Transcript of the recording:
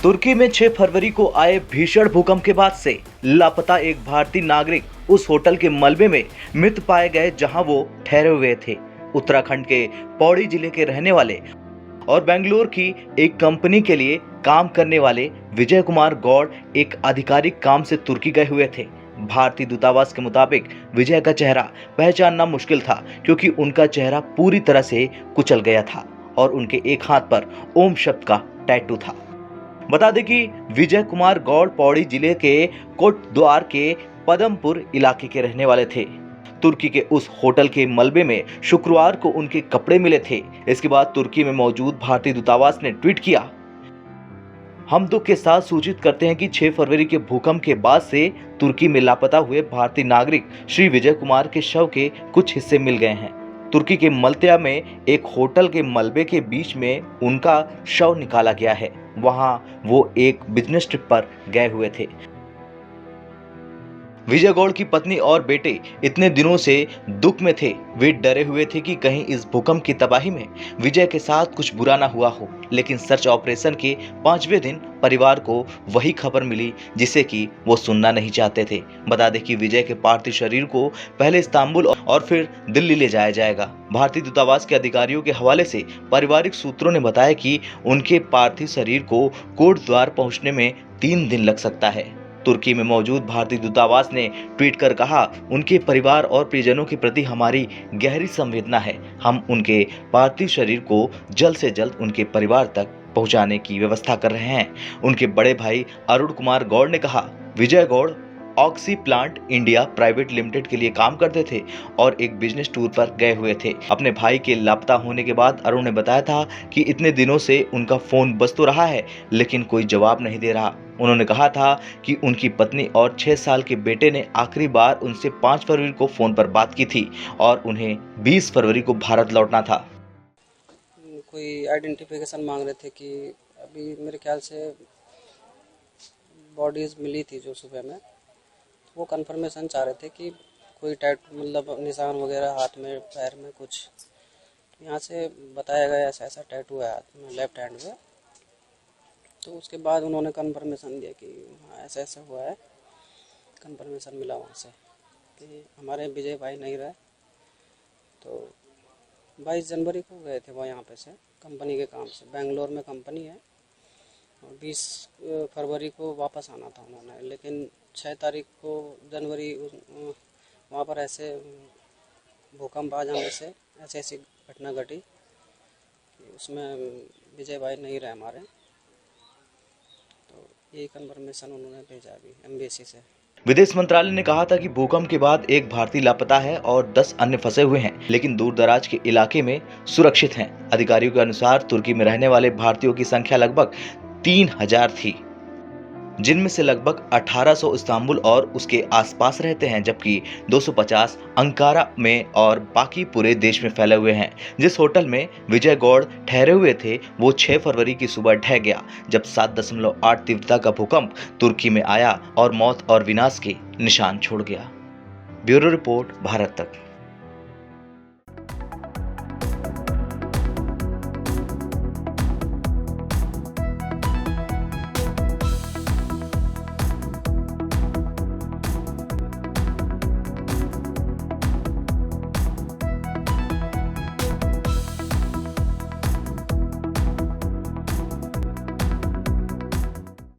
तुर्की में 6 फरवरी को आए भीषण भूकंप के बाद से लापता एक भारतीय नागरिक उस होटल के मलबे में मृत पाए गए जहां वो ठहरे हुए थे। उत्तराखंड के पौड़ी जिले के रहने वाले और बेंगलुरु की एक कंपनी के लिए काम करने वाले विजय कुमार गौड़ एक आधिकारिक काम से तुर्की गए हुए थे। भारतीय दूतावास के मुताबिक विजय का चेहरा पहचानना मुश्किल था क्योंकि उनका चेहरा पूरी तरह से कुचल गया था और उनके एक हाथ पर ओम शब्द का टैटू था। बता दें कि विजय कुमार गौड़ पौड़ी जिले के कोटद्वार के पदमपुर इलाके के रहने वाले थे। तुर्की के उस होटल के मलबे में शुक्रवार को उनके कपड़े मिले थे। इसके बाद तुर्की में मौजूद भारतीय दूतावास ने ट्वीट किया, हम दुख के साथ सूचित करते हैं कि 6 फरवरी के भूकंप के बाद से तुर्की में लापता हुए भारतीय नागरिक श्री विजय कुमार के शव के कुछ हिस्से मिल गए हैं। तुर्की के मलत्या में एक होटल के मलबे के बीच में उनका शव निकाला गया है। वहां वो एक बिजनेस ट्रिप पर गए हुए थे। विजय गौड़ की पत्नी और बेटे इतने दिनों से दुख में थे। वे डरे हुए थे कि कहीं इस भूकंप की तबाही में विजय के साथ कुछ बुरा ना हुआ हो। लेकिन सर्च ऑपरेशन के 5वें दिन परिवार को वही खबर मिली जिसे कि वो सुनना नहीं चाहते थे। बता दें कि विजय के पार्थिव शरीर को पहले इस्तांबुल और फिर दिल्ली ले जाया जाएगा। भारतीय दूतावास के अधिकारियों के हवाले से पारिवारिक सूत्रों ने बताया कि उनके पार्थिव शरीर को कोटद्वार पहुंचने में 3 दिन लग सकता है। तुर्की में मौजूद भारतीय दूतावास ने ट्वीट कर कहा, उनके परिवार और परिजनों के प्रति हमारी गहरी संवेदना है। हम उनके पार्थिव शरीर को जल्द से जल्द उनके परिवार तक पहुंचाने की व्यवस्था कर रहे हैं। उनके बड़े भाई अरुण कुमार गौड़ ने कहा, Vijay Gaur oxy plant India private limited के लिए काम करते थे और एक बिजनेस टूर पर गए हुए थे। अपने भाई के लापता होने के बाद अरुण ने बताया था कि इतने दिनों से उनका फोन बज तो रहा है लेकिन कोई जवाब नहीं दे रहा। उन्होंने कहा था कि उनकी पत्नी और 6 साल के बेटे ने आखिरी बार उनसे 5 फरवरी को फोन पर बात की थी और उन्हें 20 फरवरी को भारत लौटना था। कोई आइडेंटिफिकेशन मांग रहे थे कि अभी मेरे ख्याल से बॉडीज मिली थी जो सुबह में, वो कंफर्मेशन चाह रहे थे कि कोई टैटू मतलब निशान वगैरह हाथ में पैर में कुछ। यहाँ से बताया गया ऐसा ऐसा टैटू है हाथ में लेफ्ट हैंड में। तो उसके बाद उन्होंने कंफर्मेशन दिया कि हाँ ऐसा ऐसा हुआ है। कंफर्मेशन मिला वहाँ से कि हमारे विजय भाई नहीं रहे। तो 22 जनवरी को गए थे वो यहाँ पे से कंपनी के काम से। बेंगलोर में कंपनी है और 20 फरवरी को वापस आना था उन्होंने, लेकिन 6 तारीख को जनवरी वहाँ पर ऐसे भूकंप आ जाने से ऐसी घटना घटी कि उसमें विजय भाई नहीं रहे हमारे। तो यही कंफर्मेशन उन्होंने भेजा अभी एम्बेसी से। विदेश मंत्रालय ने कहा था कि भूकंप के बाद एक भारतीय लापता है और 10 अन्य फंसे हुए हैं लेकिन दूर दराज के इलाके में सुरक्षित हैं। अधिकारियों के अनुसार तुर्की में रहने वाले भारतीयों की संख्या लगभग 3000 थी, जिनमें से लगभग 1800 इस्तांबुल और उसके आसपास रहते हैं जबकि 250 अंकारा में और बाकी पूरे देश में फैले हुए हैं। जिस होटल में विजय गौड़ ठहरे हुए थे वो 6 फरवरी की सुबह ढह गया जब 7.8 तीव्रता का भूकंप तुर्की में आया और मौत और विनाश के निशान छोड़ गया। ब्यूरो रिपोर्ट, भारत तक।